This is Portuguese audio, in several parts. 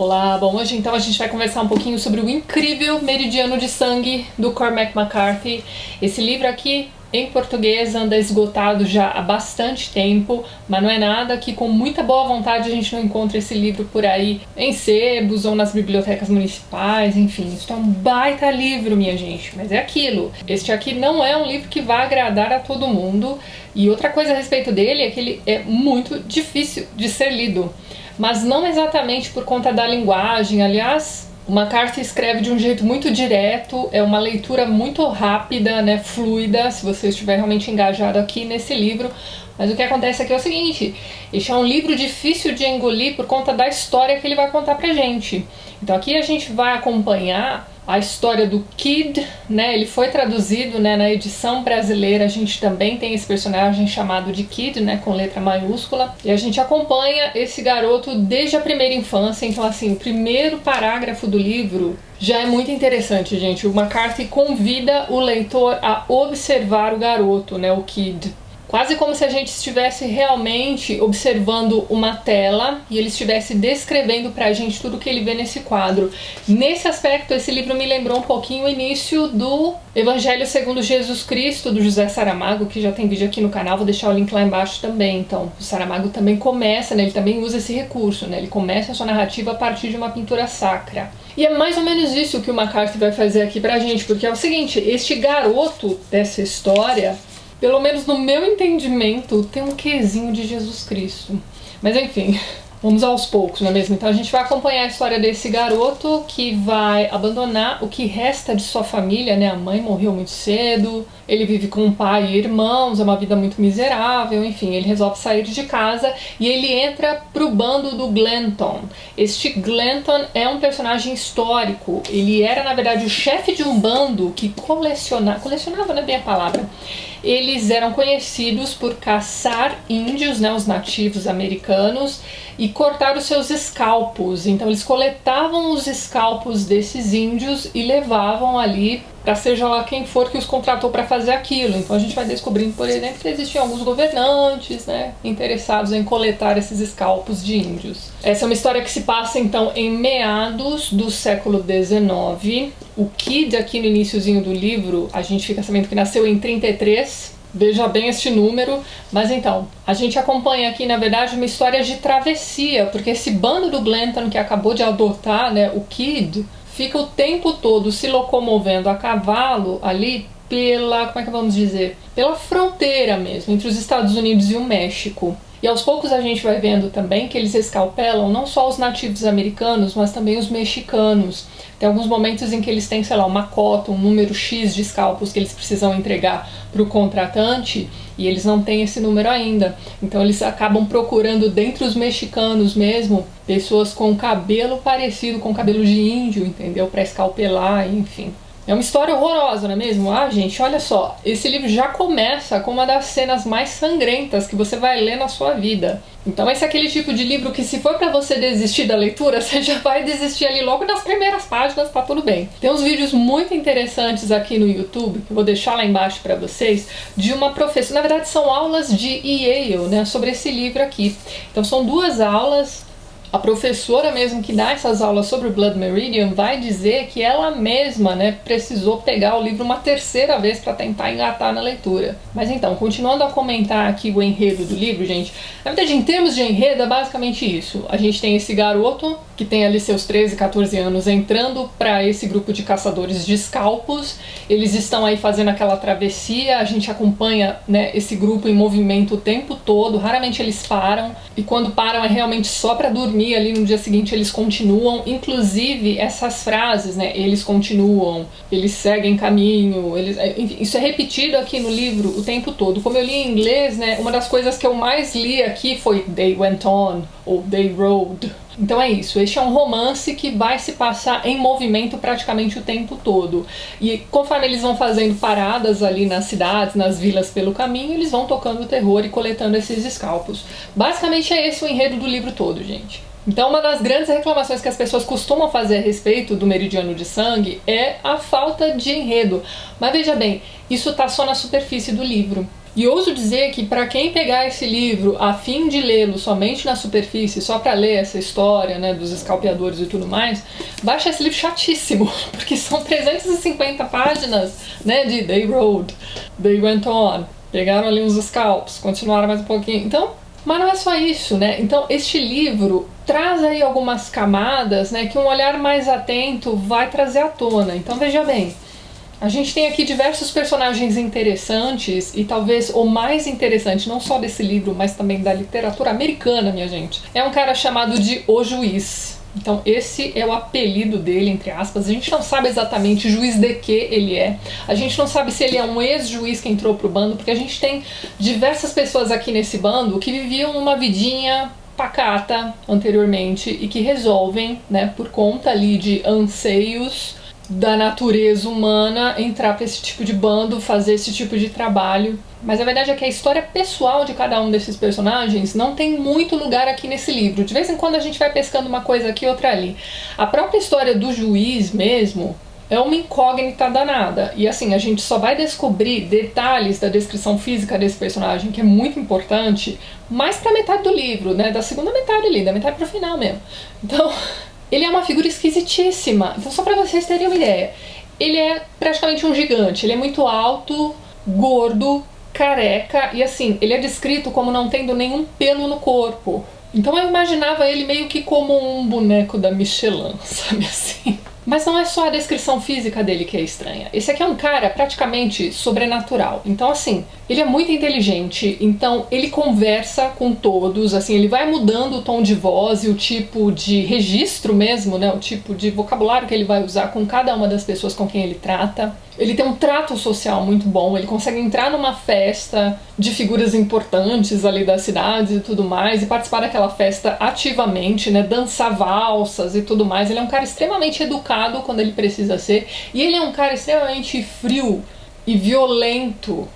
Olá, bom, hoje então a gente vai conversar um pouquinho sobre o incrível Meridiano de Sangue, do Cormac McCarthy. Esse livro aqui, em português, anda esgotado já há bastante tempo, mas não é nada que com muita boa vontade a gente não encontra esse livro por aí em sebos ou nas bibliotecas municipais, enfim. Isso é um baita livro, minha gente, mas é aquilo. Este aqui não é um livro que vai agradar a todo mundo, e outra coisa a respeito dele é que ele é muito difícil de ser lido. Mas não exatamente por conta da linguagem. Aliás, o McCarthy escreve de um jeito muito direto, é uma leitura muito rápida, né, fluida, se você estiver realmente engajado aqui nesse livro. Mas o que acontece aqui é o seguinte: este é um livro difícil de engolir por conta da história que ele vai contar pra gente. Então aqui a gente vai acompanhar a história do Kid, né? Ele foi traduzido, né, na edição brasileira. A gente também tem esse personagem chamado de Kid, né, com letra maiúscula. E a gente acompanha esse garoto desde a primeira infância. Então, assim, o primeiro parágrafo do livro já é muito interessante, gente. O McCarthy convida o leitor a observar o garoto, né, o Kid. Quase como se a gente estivesse realmente observando uma tela e ele estivesse descrevendo pra gente tudo que ele vê nesse quadro. Nesse aspecto, esse livro me lembrou um pouquinho o início do Evangelho segundo Jesus Cristo, do José Saramago, que já tem vídeo aqui no canal, vou deixar o link lá embaixo também. Então, o Saramago também começa, né, ele também usa esse recurso, né, ele começa a sua narrativa a partir de uma pintura sacra. E é mais ou menos isso que o McCarthy vai fazer aqui pra gente, porque é o seguinte: este garoto dessa história, pelo menos no meu entendimento, tem um quezinho de Jesus Cristo. Mas enfim, vamos aos poucos, não é mesmo? Então a gente vai acompanhar a história desse garoto que vai abandonar o que resta de sua família, né? A mãe morreu muito cedo, ele vive com um pai e irmãos, é uma vida muito miserável, enfim, ele resolve sair de casa e ele entra pro bando do Glanton. Este Glanton é um personagem histórico, ele era na verdade o chefe de um bando que colecionava, não é bem a palavra, eles eram conhecidos por caçar índios, né, os nativos americanos, e cortar os seus escalpos. Então eles coletavam os escalpos desses índios e levavam ali para seja lá quem for que os contratou para fazer aquilo. Então a gente vai descobrindo, por exemplo, que existiam alguns governantes, né, interessados em coletar esses escalpos de índios. Essa é uma história que se passa então em meados do século XIX. O Kid, aqui no iniciozinho do livro, a gente fica sabendo que nasceu em 33. Veja bem este número, mas então, a gente acompanha aqui, na verdade, uma história de travessia, porque esse bando do Glanton que acabou de adotar, né, o Kid, fica o tempo todo se locomovendo a cavalo ali pela, como é que vamos dizer, pela fronteira mesmo, entre os Estados Unidos e o México. E aos poucos a gente vai vendo também que eles escalpelam não só os nativos americanos, mas também os mexicanos. Tem alguns momentos em que eles têm, sei lá, uma cota, um número X de escalpos que eles precisam entregar para o contratante e eles não têm esse número ainda. Então eles acabam procurando dentre os mexicanos mesmo pessoas com cabelo parecido com cabelo de índio, entendeu? Para escalpelar, enfim. É uma história horrorosa, não é mesmo? Ah, gente, olha só, esse livro já começa com uma das cenas mais sangrentas que você vai ler na sua vida. Então esse é aquele tipo de livro que, se for pra você desistir da leitura, você já vai desistir ali logo nas primeiras páginas, tá tudo bem. Tem uns vídeos muito interessantes aqui no YouTube, que eu vou deixar lá embaixo pra vocês, de uma professora, na verdade são aulas de Yale, né, sobre esse livro aqui. Então são duas aulas. A professora mesmo que dá essas aulas sobre o Blood Meridian vai dizer que ela mesma, né, precisou pegar o livro uma terceira vez para tentar engatar na leitura. Mas então, continuando a comentar aqui o enredo do livro, gente, na verdade, em termos de enredo, é basicamente isso. A gente tem esse garoto que tem ali seus 13, 14 anos entrando para esse grupo de caçadores de escalpos. Eles estão aí fazendo aquela travessia, a gente acompanha, né, esse grupo em movimento o tempo todo, raramente eles param, e quando param é realmente só para dormir. Ali no dia seguinte eles continuam, inclusive essas frases, né, eles continuam, eles seguem caminho, eles, enfim, isso é repetido aqui no livro o tempo todo. Como eu li em inglês, né, uma das coisas que eu mais li aqui foi they went on, ou they rode. Então é isso, este é um romance que vai se passar em movimento praticamente o tempo todo. E conforme eles vão fazendo paradas ali nas cidades, nas vilas pelo caminho, eles vão tocando terror e coletando esses escalpos. Basicamente é esse o enredo do livro todo, gente. Então uma das grandes reclamações que as pessoas costumam fazer a respeito do Meridiano de Sangue é a falta de enredo. Mas veja bem, isso tá só na superfície do livro. E ouso dizer que para quem pegar esse livro a fim de lê-lo somente na superfície, só para ler essa história, né, dos escalpeadores e tudo mais, vai achar esse livro chatíssimo, porque são 350 páginas, né, de they rode, they went on, pegaram ali uns scalps, continuaram mais um pouquinho. Então, mas não é só isso, né? Então, este livro traz aí algumas camadas, né, que um olhar mais atento vai trazer à tona. Então, veja bem, a gente tem aqui diversos personagens interessantes e talvez o mais interessante, não só desse livro, mas também da literatura americana, minha gente, é um cara chamado de O Juiz. Então esse é o apelido dele, entre aspas. A gente não sabe exatamente juiz de que ele é. A gente não sabe se ele é um ex-juiz que entrou pro bando, porque a gente tem diversas pessoas aqui nesse bando que viviam uma vidinha pacata anteriormente e que resolvem, né, por conta ali de anseios da natureza humana, entrar para esse tipo de bando, fazer esse tipo de trabalho. Mas a verdade é que a história pessoal de cada um desses personagens não tem muito lugar aqui nesse livro. De vez em quando a gente vai pescando uma coisa aqui, outra ali. A própria história do juiz mesmo é uma incógnita danada. E assim, a gente só vai descobrir detalhes da descrição física desse personagem, que é muito importante, mais pra metade do livro, né? Da segunda metade ali, da metade pro final mesmo. Então, ele é uma figura esquisitíssima. Então, só pra vocês terem uma ideia, ele é praticamente um gigante. Ele é muito alto, gordo, careca, e assim, ele é descrito como não tendo nenhum pelo no corpo. Então eu imaginava ele meio que como um boneco da Michelin, sabe assim? Mas não é só a descrição física dele que é estranha. Esse aqui é um cara praticamente sobrenatural. Então, assim, ele é muito inteligente, então ele conversa com todos, assim, ele vai mudando o tom de voz e o tipo de registro mesmo, né? O tipo de vocabulário que ele vai usar com cada uma das pessoas com quem ele trata. Ele tem um trato social muito bom, ele consegue entrar numa festa de figuras importantes ali da cidade e tudo mais, e participar daquela festa ativamente, né, dançar valsas e tudo mais. Ele é um cara extremamente educado quando ele precisa ser, e ele é um cara extremamente frio e violento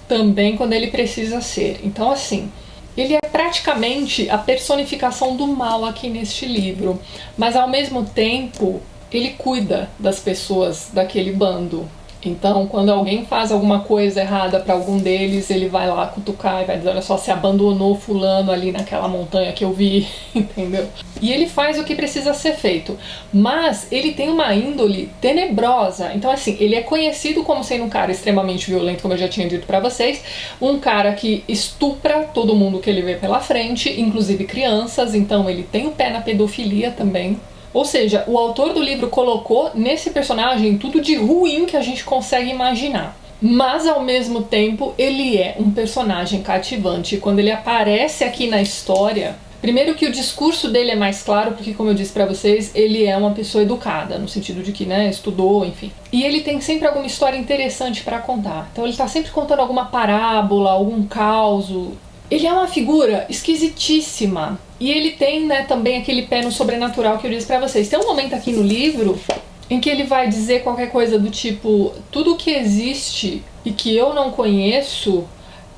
também quando ele precisa ser. Então, assim, ele é praticamente a personificação do mal aqui neste livro, mas ao mesmo tempo ele cuida das pessoas daquele bando. Então, quando alguém faz alguma coisa errada para algum deles, ele vai lá cutucar e vai dizer: olha só, você abandonou fulano ali naquela montanha que eu vi, entendeu? E ele faz o que precisa ser feito, mas ele tem uma índole tenebrosa. Então, assim, ele é conhecido como sendo um cara extremamente violento, como eu já tinha dito para vocês, um cara que estupra todo mundo que ele vê pela frente, inclusive crianças. Então ele tem o pé na pedofilia também. Ou seja, o autor do livro colocou nesse personagem tudo de ruim que a gente consegue imaginar. Mas, ao mesmo tempo, ele é um personagem cativante. Quando ele aparece aqui na história, primeiro que o discurso dele é mais claro, porque, como eu disse pra vocês, ele é uma pessoa educada, no sentido de que, né, estudou, enfim. E ele tem sempre alguma história interessante pra contar. Então ele tá sempre contando alguma parábola, algum causo. Ele é uma figura esquisitíssima. E ele tem, né, também aquele pé no sobrenatural que eu disse pra vocês. Tem um momento aqui no livro em que ele vai dizer qualquer coisa do tipo: tudo que existe e que eu não conheço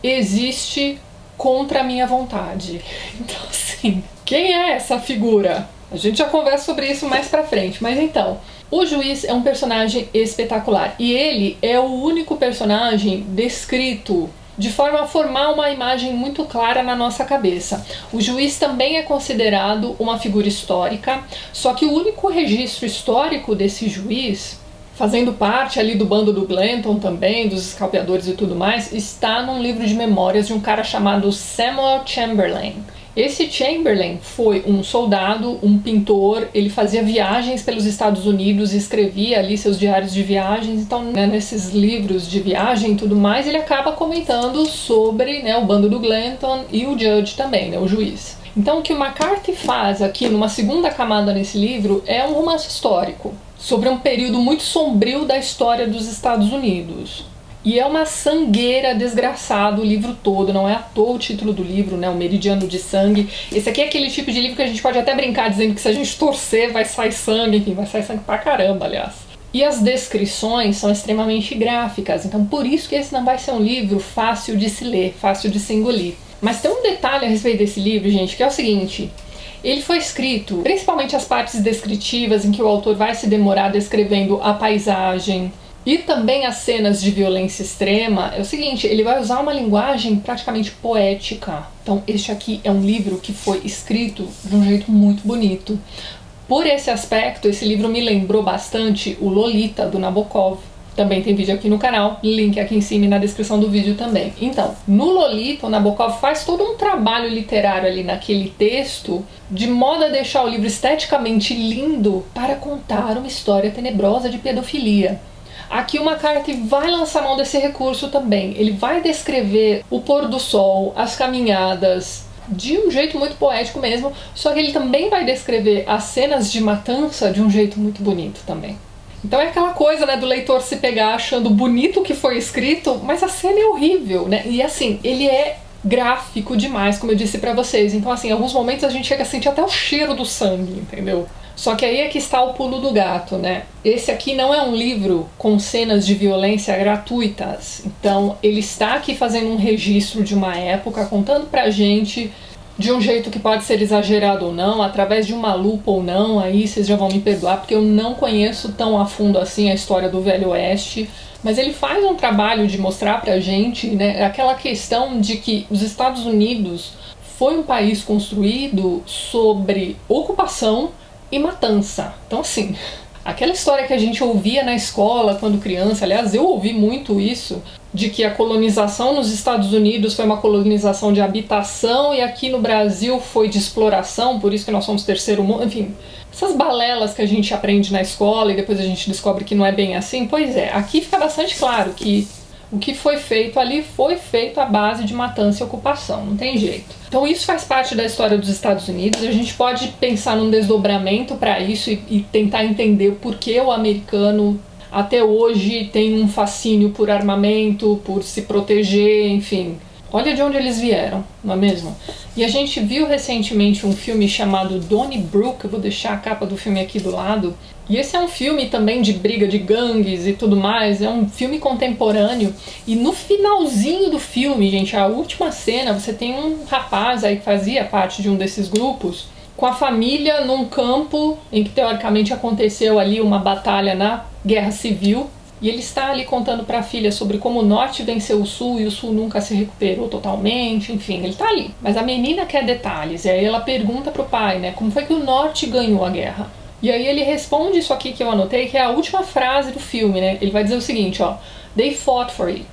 existe contra a minha vontade. Então, assim, quem é essa figura? A gente já conversa sobre isso mais pra frente. Mas então, o juiz é um personagem espetacular. E ele é o único personagem descrito de forma a formar uma imagem muito clara na nossa cabeça. O juiz também é considerado uma figura histórica, só que o único registro histórico desse juiz, fazendo parte ali do bando do Glanton também, dos escalpeadores e tudo mais, está num livro de memórias de um cara chamado Samuel Chamberlain. Esse Chamberlain foi um soldado, um pintor, ele fazia viagens pelos Estados Unidos e escrevia ali seus diários de viagens. Então, né, nesses livros de viagem e tudo mais, ele acaba comentando sobre, né, o bando do Glanton e o Judge também, né, o juiz. Então, o que o McCarthy faz aqui numa segunda camada nesse livro é um romance histórico sobre um período muito sombrio da história dos Estados Unidos. E é uma sangueira desgraçada o livro todo, não é à toa o título do livro, né, O Meridiano de Sangue. Esse aqui é aquele tipo de livro que a gente pode até brincar dizendo que se a gente torcer vai sair sangue, enfim, vai sair sangue pra caramba, aliás. E as descrições são extremamente gráficas, então por isso que esse não vai ser um livro fácil de se ler, fácil de se engolir. Mas tem um detalhe a respeito desse livro, gente, que é o seguinte: ele foi escrito, principalmente as partes descritivas em que o autor vai se demorar descrevendo a paisagem, e também as cenas de violência extrema, é o seguinte, ele vai usar uma linguagem praticamente poética. Então este aqui é um livro que foi escrito de um jeito muito bonito. Por esse aspecto, esse livro me lembrou bastante o Lolita, do Nabokov. Também tem vídeo aqui no canal, link aqui em cima e na descrição do vídeo também. Então, no Lolita, o Nabokov faz todo um trabalho literário ali naquele texto, de modo a deixar o livro esteticamente lindo para contar uma história tenebrosa de pedofilia. Aqui o McCarthy vai lançar mão desse recurso também. Ele vai descrever o pôr do sol, as caminhadas, de um jeito muito poético mesmo, só que ele também vai descrever as cenas de matança de um jeito muito bonito também. Então é aquela coisa, né, do leitor se pegar achando bonito o que foi escrito, mas a cena é horrível, né? E assim, ele é gráfico demais, como eu disse pra vocês. Então assim, em alguns momentos a gente chega a sentir até o cheiro do sangue, entendeu? Só que aí é que está o pulo do gato, né? Esse aqui não é um livro com cenas de violência gratuitas. Então ele está aqui fazendo um registro de uma época, contando pra gente de um jeito que pode ser exagerado ou não, através de uma lupa ou não, aí vocês já vão me perdoar, porque eu não conheço tão a fundo assim a história do Velho Oeste, mas ele faz um trabalho de mostrar pra gente, né, aquela questão de que os Estados Unidos foi um país construído sobre ocupação e matança. Então assim, aquela história que a gente ouvia na escola quando criança, aliás, eu ouvi muito isso, de que a colonização nos Estados Unidos foi uma colonização de habitação e aqui no Brasil foi de exploração, por isso que nós somos terceiro mundo, enfim, essas balelas que a gente aprende na escola e depois a gente descobre que não é bem assim. Pois é, aqui fica bastante claro que o que foi feito ali foi feito à base de matança e ocupação, não tem jeito. Então isso faz parte da história dos Estados Unidos, a gente pode pensar num desdobramento para isso e tentar entender o porquê o americano até hoje tem um fascínio por armamento, por se proteger, enfim. Olha de onde eles vieram, não é mesmo? E a gente viu recentemente um filme chamado Donnybrook, eu vou deixar a capa do filme aqui do lado. E esse é um filme também de briga de gangues e tudo mais, é um filme contemporâneo. E no finalzinho do filme, gente, a última cena, você tem um rapaz aí que fazia parte de um desses grupos, com a família num campo em que teoricamente aconteceu ali uma batalha na Guerra Civil, e ele está ali contando para a filha sobre como o Norte venceu o Sul e o Sul nunca se recuperou totalmente, enfim, ele está ali. Mas a menina quer detalhes, e aí ela pergunta pro pai, né, como foi que o Norte ganhou a guerra? E aí ele responde isso aqui que eu anotei, que é a última frase do filme, né, ele vai dizer o seguinte, ó, "They fought for it,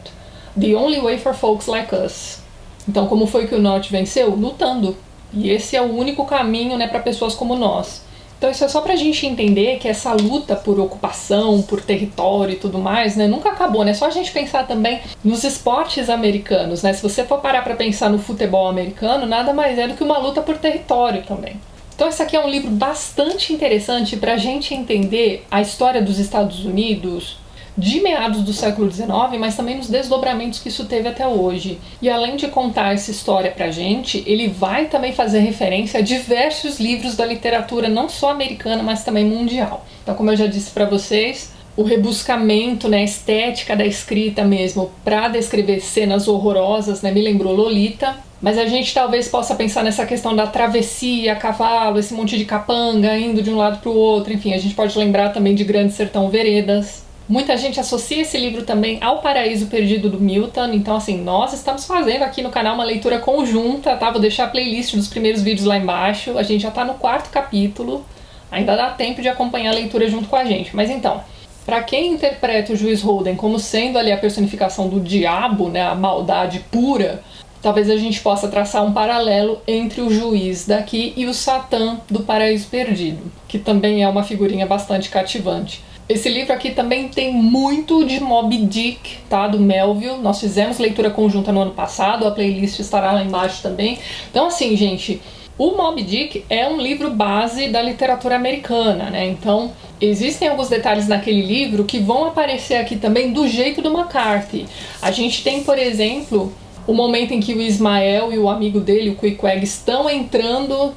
the only way for folks like us." Então, como foi que o Norte venceu? Lutando. E esse é o único caminho, né, para pessoas como nós. Então isso é só pra gente entender que essa luta por ocupação, por território e tudo mais, né, nunca acabou, né? Só a gente pensar também nos esportes americanos, né? Se você for parar pra pensar no futebol americano, nada mais é do que uma luta por território também. Então esse aqui é um livro bastante interessante pra gente entender a história dos Estados Unidos de meados do século XIX, mas também nos desdobramentos que isso teve até hoje. E além de contar essa história pra gente, ele vai também fazer referência a diversos livros da literatura, não só americana, mas também mundial. Então, como eu já disse pra vocês, o rebuscamento, né, a estética da escrita mesmo, pra descrever cenas horrorosas, né, me lembrou Lolita. Mas a gente talvez possa pensar nessa questão da travessia, cavalo, esse monte de capanga indo de um lado pro outro, enfim, a gente pode lembrar também de Grande Sertão Veredas. Muita gente associa esse livro também ao Paraíso Perdido do Milton, então assim, nós estamos fazendo aqui no canal uma leitura conjunta, tá? Vou deixar a playlist dos primeiros vídeos lá embaixo, a gente já tá no 4º capítulo, ainda dá tempo de acompanhar a leitura junto com a gente. Mas então, para quem interpreta o juiz Holden como sendo ali a personificação do diabo, né, a maldade pura, talvez a gente possa traçar um paralelo entre o juiz daqui e o Satã do Paraíso Perdido, que também é uma figurinha bastante cativante. Esse livro aqui também tem muito de Moby Dick, tá? Do Melville. Nós fizemos leitura conjunta no ano passado, a playlist estará lá embaixo também. Então assim, gente, o Moby Dick é um livro base da literatura americana, né? Então existem alguns detalhes naquele livro que vão aparecer aqui também do jeito do McCarthy. A gente tem, por exemplo, o momento em que o Ismael e o amigo dele, o Queequeg, estão entrando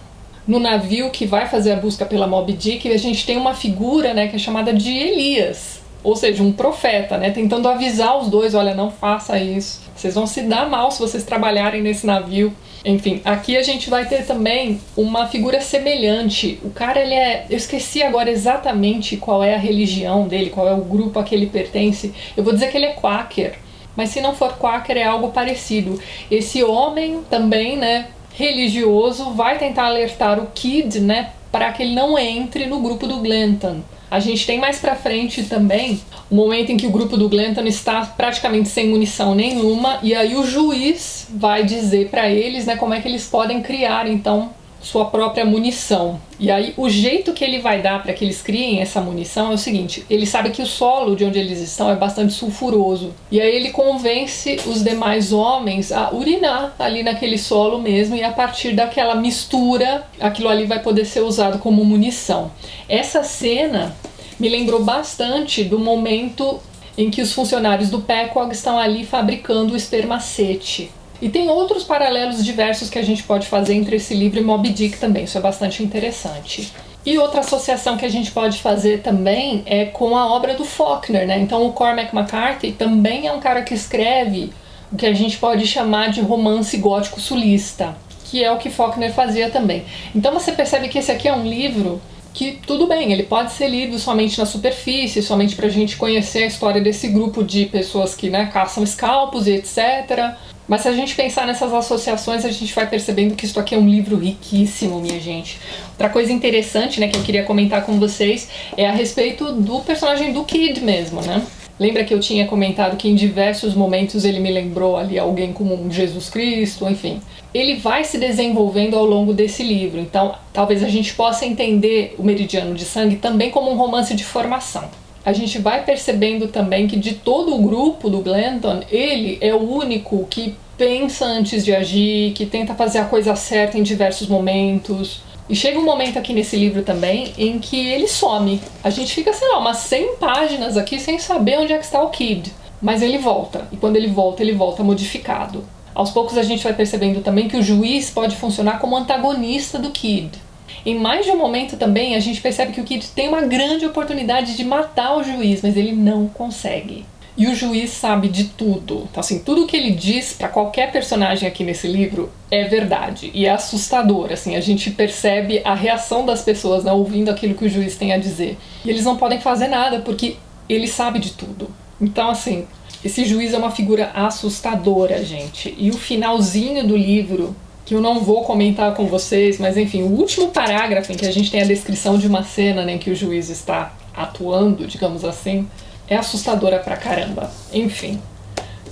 no navio que vai fazer a busca pela Moby Dick, e a gente tem uma figura, né, que é chamada de Elias, ou seja, um profeta, né, tentando avisar os dois, olha, não faça isso, vocês vão se dar mal se vocês trabalharem nesse navio. Enfim, aqui a gente vai ter também uma figura semelhante. O cara, ele é... Eu esqueci agora exatamente qual é a religião dele, qual é o grupo a que ele pertence. Eu vou dizer que ele é Quaker, mas se não for Quaker é algo parecido. Esse homem também, né, religioso, vai tentar alertar o Kid, né, para que ele não entre no grupo do Glanton. A gente tem mais pra frente também o momento em que o grupo do Glanton está praticamente sem munição nenhuma, e aí o juiz vai dizer pra eles, né, como é que eles podem criar então sua própria munição. E aí o jeito que ele vai dar para que eles criem essa munição é o seguinte: ele sabe que o solo de onde eles estão é bastante sulfuroso, e aí ele convence os demais homens a urinar ali naquele solo mesmo, e a partir daquela mistura aquilo ali vai poder ser usado como munição. Essa cena me lembrou bastante do momento em que os funcionários do Pequod estão ali fabricando o espermacete. E tem outros paralelos diversos que a gente pode fazer entre esse livro e Moby Dick também, isso é bastante interessante. E outra associação que a gente pode fazer também é com a obra do Faulkner, né? Então o Cormac McCarthy também é um cara que escreve o que a gente pode chamar de romance gótico sulista, que é o que Faulkner fazia também. Então você percebe que esse aqui é um livro que, tudo bem, ele pode ser lido somente na superfície, somente pra gente conhecer a história desse grupo de pessoas que, né, caçam escalpos e etc. Mas se a gente pensar nessas associações, a gente vai percebendo que isso aqui é um livro riquíssimo, minha gente. Outra coisa interessante, né, que eu queria comentar com vocês é a respeito do personagem do Kid mesmo, né? Lembra que eu tinha comentado que em diversos momentos ele me lembrou ali alguém como um Jesus Cristo, enfim. Ele vai se desenvolvendo ao longo desse livro, então talvez a gente possa entender o Meridiano de Sangue também como um romance de formação. A gente vai percebendo também que de todo o grupo do Glanton, ele é o único que pensa antes de agir, que tenta fazer a coisa certa em diversos momentos. E chega um momento aqui nesse livro também em que ele some. A gente fica, sei lá, umas 100 páginas aqui sem saber onde é que está o Kid. Mas ele volta, e quando ele volta modificado. Aos poucos a gente vai percebendo também que o juiz pode funcionar como antagonista do Kid. Em mais de um momento também a gente percebe que o Kid tem uma grande oportunidade de matar o juiz, mas ele não consegue. E o juiz sabe de tudo. Então, assim, tudo que ele diz para qualquer personagem aqui nesse livro é verdade. E é assustador, assim, a gente percebe a reação das pessoas, né, ouvindo aquilo que o juiz tem a dizer. E eles não podem fazer nada, porque ele sabe de tudo. Então, assim, esse juiz é uma figura assustadora, gente. E o finalzinho do livro, que eu não vou comentar com vocês, mas enfim, o último parágrafo em que a gente tem a descrição de uma cena, né, em que o juiz está atuando, digamos assim, é assustadora pra caramba. Enfim,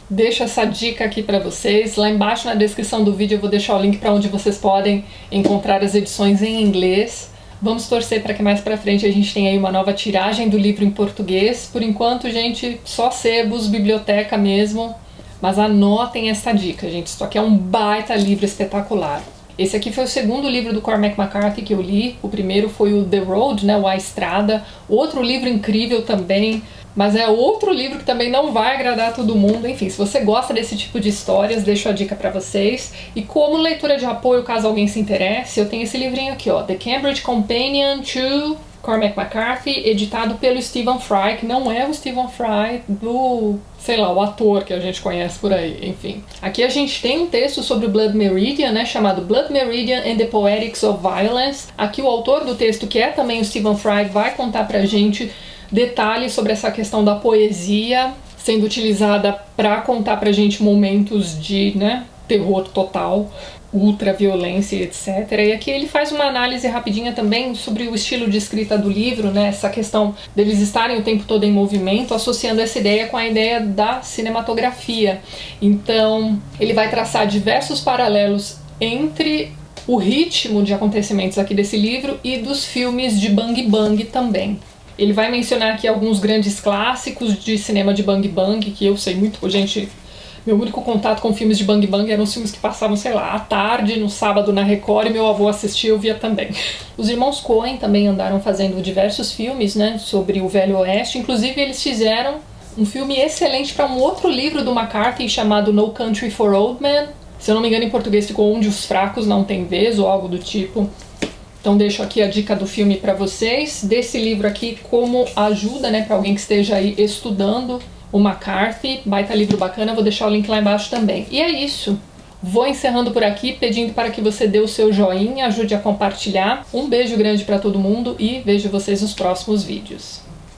deixo essa dica aqui pra vocês. Lá embaixo na descrição do vídeo eu vou deixar o link pra onde vocês podem encontrar as edições em inglês. Vamos torcer para que mais pra frente a gente tenha aí uma nova tiragem do livro em português. Por enquanto, gente, só sebos, biblioteca mesmo. Mas anotem essa dica, gente. Isso aqui é um baita livro espetacular. Esse aqui foi o segundo livro do Cormac McCarthy que eu li. O primeiro foi o The Road, né, o A Estrada. Outro livro incrível também. Mas é outro livro que também não vai agradar todo mundo. Enfim, se você gosta desse tipo de histórias, deixo a dica pra vocês. E como leitura de apoio, caso alguém se interesse, eu tenho esse livrinho aqui, ó, The Cambridge Companion to Cormac McCarthy, editado pelo Stephen Fry, que não é o Stephen Fry do, sei lá, o ator que a gente conhece por aí, enfim. Aqui a gente tem um texto sobre o Blood Meridian, né, chamado Blood Meridian and the Poetics of Violence. Aqui o autor do texto, que é também o Stephen Fry, vai contar pra gente detalhes sobre essa questão da poesia sendo utilizada para contar pra gente momentos de, né, terror total, ultraviolência, etc. E aqui ele faz uma análise rapidinha também sobre o estilo de escrita do livro, né, essa questão deles estarem o tempo todo em movimento, associando essa ideia com a ideia da cinematografia. Então, ele vai traçar diversos paralelos entre o ritmo de acontecimentos aqui desse livro e dos filmes de Bang Bang também. Ele vai mencionar aqui alguns grandes clássicos de cinema de Bang Bang, que eu sei muito, gente, meu único contato com filmes de Bang Bang eram os filmes que passavam, sei lá, à tarde, no sábado na Record, e meu avô assistia e eu via também. Os irmãos Coen também andaram fazendo diversos filmes, né, sobre o Velho Oeste, inclusive eles fizeram um filme excelente para um outro livro do McCarthy chamado No Country for Old Men. Se eu não me engano, em português ficou Onde os Fracos Não Têm Vez, ou algo do tipo. Então deixo aqui a dica do filme para vocês, desse livro aqui como ajuda, né, para alguém que esteja aí estudando o McCarthy. Baita livro bacana, vou deixar o link lá embaixo também. E é isso. Vou encerrando por aqui, pedindo para que você dê o seu joinha, ajude a compartilhar. Um beijo grande para todo mundo e vejo vocês nos próximos vídeos.